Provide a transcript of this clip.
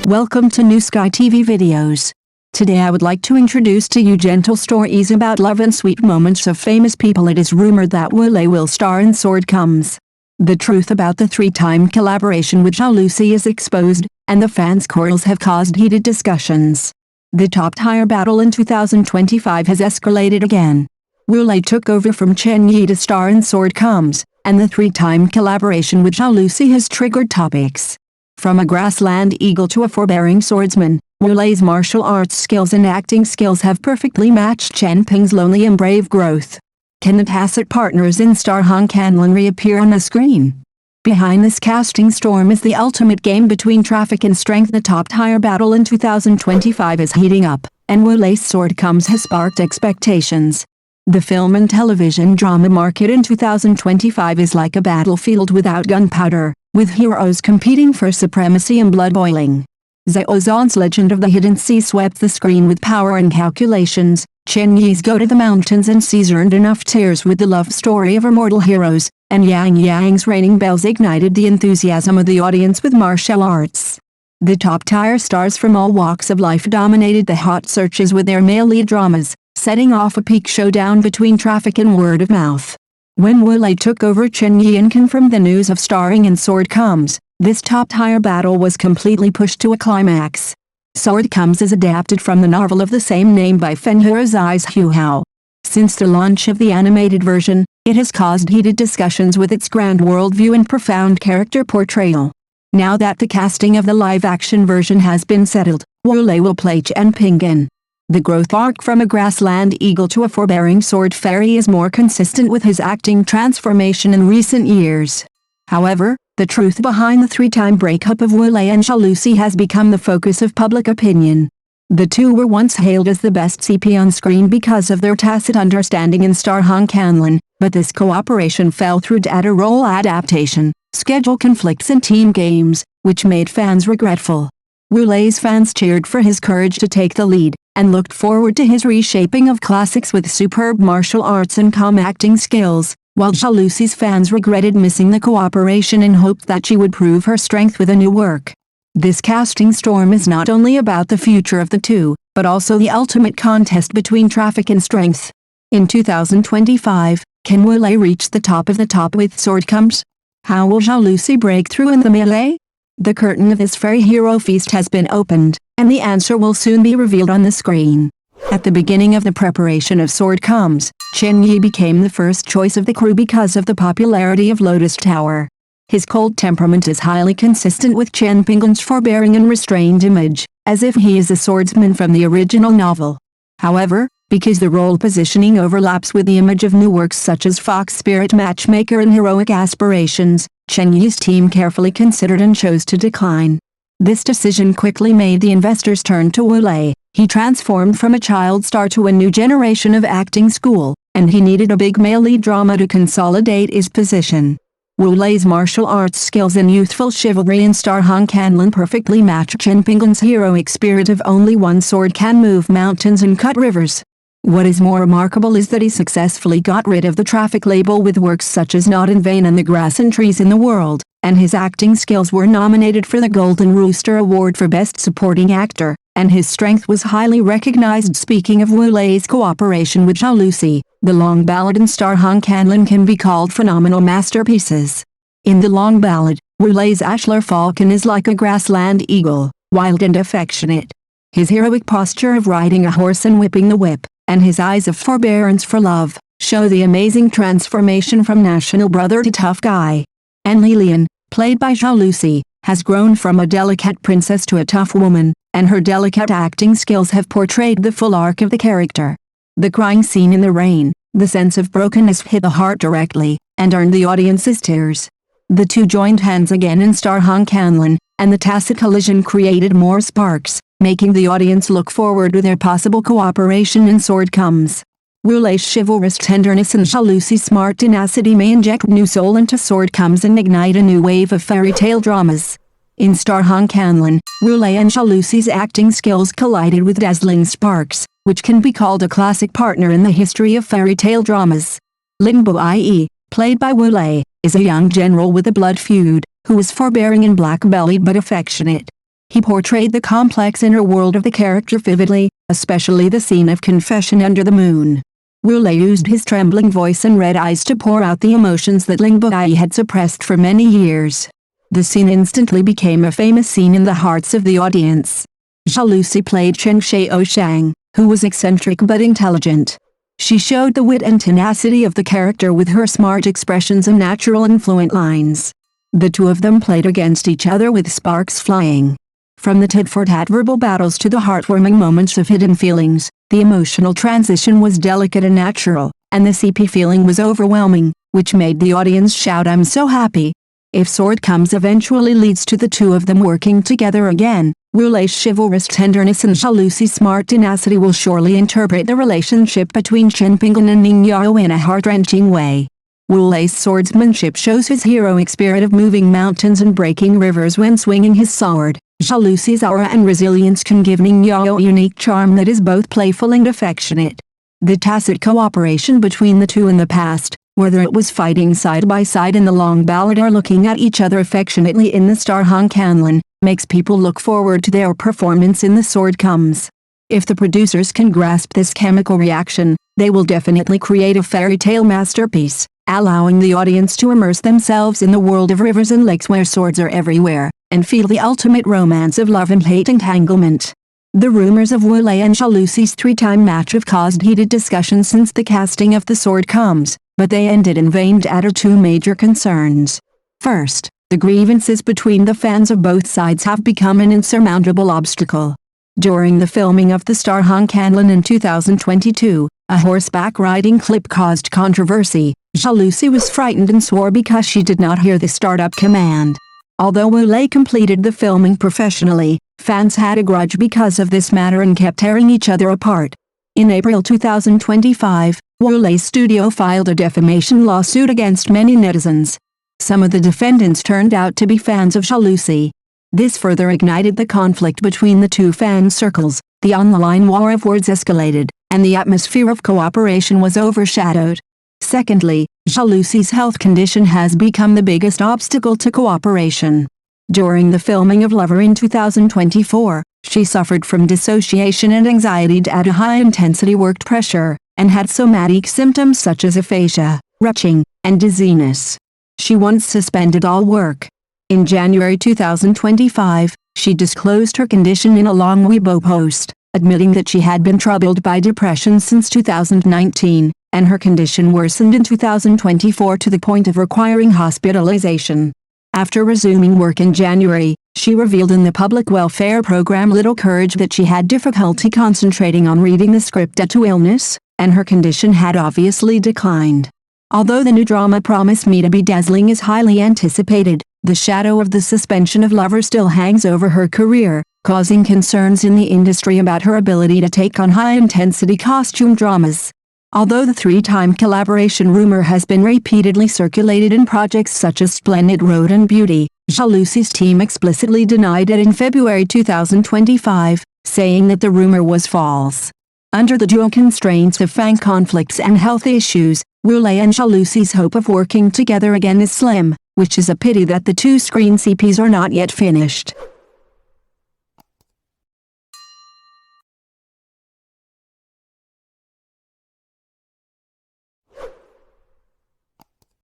Welcome to New Sky TV videos. Today I would like to introduce to you gentle stories about love and sweet moments of famous people. It is rumored that Wu Lei will star in Sword Comes. The truth about the three-time collaboration with Zhao Lusi is exposed, and the fans' quarrels have caused heated discussions. The top-tier battle in 2025 has escalated again. Wu Lei took over from Chen Yi to star in Sword Comes, and the three-time collaboration with Zhao Lusi has triggered topics. From a grassland eagle to a forbearing swordsman, Wu Lei's martial arts skills and acting skills have perfectly matched Chen Ping's lonely and brave growth. Can the tacit partners in star Han Canlin reappear on the screen? Behind this casting storm is the ultimate game between traffic and strength. The top-tier battle in 2025 is heating up, and Wu Lei's Sword Comes has sparked expectations. The film and television drama market in 2025 is like a battlefield without gunpowder, with heroes competing for supremacy and blood boiling. Zhao Zhan's Legend of the Hidden Sea swept the screen with power and calculations. Chen Yi's Go to the Mountains and Seas earned enough tears with the love story of immortal heroes, and Yang Yang's Raining Bells ignited the enthusiasm of the audience with martial arts. The top-tier stars from all walks of life dominated the hot searches with their male lead dramas, setting off a peak showdown between traffic and word of mouth. When Wu Lei took over Chen Yi and confirmed the news of starring in Sword Comes, this top-tier battle was completely pushed to a climax. Sword Comes is adapted from the novel of the same name by Fenhua Zai's Hu Hao. Since the launch of the animated version, it has caused heated discussions with its grand worldview and profound character portrayal. Now that the casting of the live-action version has been settled, Wu Lei will play Chen Ping. The growth arc from a grassland eagle to a forbearing sword fairy is more consistent with his acting transformation in recent years. However, the truth behind the three-time breakup of Wu Lei and Zhao Lusi has become the focus of public opinion. The two were once hailed as the best CP on screen because of their tacit understanding in star Han Canlin, but this cooperation fell through data role adaptation, schedule conflicts and team games, which made fans regretful. Wu Lei's fans cheered for his courage to take the lead, and looked forward to his reshaping of classics with superb martial arts and calm acting skills, while Zhao Lusi's fans regretted missing the cooperation and hoped that she would prove her strength with a new work. This casting storm is not only about the future of the two, but also the ultimate contest between traffic and strength. In 2025, can Wu Lei reach the top of the top with Sword Comes? How will Zhao Lusi break through in the melee? The curtain of this fairy hero feast has been opened, and the answer will soon be revealed on the screen. At the beginning of the preparation of Sword Comes, Chen Yi became the first choice of the crew because of the popularity of Lotus Tower. His cold temperament is highly consistent with Chen Ping's forbearing and restrained image, as if he is a swordsman from the original novel. However, because the role positioning overlaps with the image of new works such as Fox Spirit Matchmaker and Heroic Aspirations, Chen Yi's team carefully considered and chose to decline. This decision quickly made the investors turn to Wu Lei. He transformed from a child star to a new generation of acting school, and he needed a big male lead drama to consolidate his position. Wu Lei's martial arts skills and youthful chivalry in star Han Canlin perfectly match Chen Ping's heroic spirit of only one sword can move mountains and cut rivers. What is more remarkable is that he successfully got rid of the traffic label with works such as Not in Vain and The Grass and Trees in the World, and his acting skills were nominated for the Golden Rooster Award for Best Supporting Actor, and his strength was highly recognized. Speaking of Wu Lei's cooperation with Zhao Lusi, The Long Ballad and star Han Canlin can be called phenomenal masterpieces. In The Long Ballad, Wu Lei's Ashlar Falcon is like a grassland eagle, wild and affectionate. His heroic posture of riding a horse and whipping the whip, and his eyes of forbearance for love, show the amazing transformation from national brother to tough guy. And Lilian, played by Zhao Lusi, has grown from a delicate princess to a tough woman, and her delicate acting skills have portrayed the full arc of the character. The crying scene in the rain, the sense of brokenness hit the heart directly, and earned the audience's tears. The two joined hands again in star Han Canlin, and the tacit collision created more sparks, making the audience look forward to their possible cooperation in Sword Comes. Wu Lei's chivalrous tenderness and Zhao Lusi's smart tenacity may inject new soul into Sword Comes and ignite a new wave of fairy tale dramas. In star Han Canlin, Wu Lei and Zhao Lusi's acting skills collided with dazzling sparks, which can be called a classic partner in the history of fairy tale dramas. Lin Bo Ie, played by Wu Lei, is a young general with a blood feud, who is forbearing and black-bellied but affectionate. He portrayed the complex inner world of the character vividly, especially the scene of confession under the moon. Wu Lei used his trembling voice and red eyes to pour out the emotions that Ling Bai had suppressed for many years. The scene instantly became a famous scene in the hearts of the audience. Zhao Lusi played Chen Xiaoshang, who was eccentric but intelligent. She showed the wit and tenacity of the character with her smart expressions and natural and fluent lines. The two of them played against each other with sparks flying. From the tit-for-tat verbal battles to the heartwarming moments of hidden feelings, the emotional transition was delicate and natural, and the CP feeling was overwhelming, which made the audience shout, "I'm so happy." If Sword Comes eventually leads to the two of them working together again, Wu Lei's chivalrous tenderness and Zhao Lusi's smart tenacity will surely interpret the relationship between Chen Pinggan and Ning Yao in a heart-wrenching way. Wu Lei's swordsmanship shows his heroic spirit of moving mountains and breaking rivers when swinging his sword. Zhao Lusi's aura and resilience can give Ning Yao a unique charm that is both playful and affectionate. The tacit cooperation between the two in the past, whether it was fighting side by side in the long ballad or looking at each other affectionately in the Star Hong Kanlan, makes people look forward to their performance in The Sword Comes. If the producers can grasp this chemical reaction, they will definitely create a fairy tale masterpiece, allowing the audience to immerse themselves in the world of rivers and lakes where swords are everywhere, and feel the ultimate romance of love and hate entanglement. The rumors of Wu Lei and Zhao Lusi's three-time match have caused heated discussion since the casting of The Sword Comes, but they ended in vain due to two major concerns. First, the grievances between the fans of both sides have become an insurmountable obstacle. During the filming of the Star Hong Kanlan in 2022, a horseback riding clip caused controversy. Zhao Lusi was frightened and swore because she did not hear the startup command. Although Wu Lei completed the filming professionally, fans had a grudge because of this matter and kept tearing each other apart. In April 2025, Wu Lei's studio filed a defamation lawsuit against many netizens. Some of the defendants turned out to be fans of Zhao Lusi. This further ignited the conflict between the two fan circles, the online war of words escalated, and the atmosphere of cooperation was overshadowed. Secondly, Zhao Lusi's health condition has become the biggest obstacle to cooperation. During the filming of Lover in 2024, she suffered from dissociation and anxiety due to high-intensity work pressure, and had somatic symptoms such as aphasia, retching, and dizziness. She once suspended all work. In January 2025, she disclosed her condition in a long Weibo post, admitting that she had been troubled by depression since 2019, and her condition worsened in 2024 to the point of requiring hospitalization. After resuming work in January, she revealed in the public welfare program Little Courage that she had difficulty concentrating on reading the script due to illness, and her condition had obviously declined. Although the new drama Promise Me to Be Dazzling is highly anticipated, the shadow of the suspension of Lover still hangs over her career, causing concerns in the industry about her ability to take on high-intensity costume dramas. Although the three-time collaboration rumor has been repeatedly circulated in projects such as Splendid Road and Beauty, Zhao Lusi's team explicitly denied it in February 2025, saying that the rumor was false. Under the dual constraints of fan conflicts and health issues, Wu Lei and Zhao Lusi's hope of working together again is slim, which is a pity that the two screen CPs are not yet finished.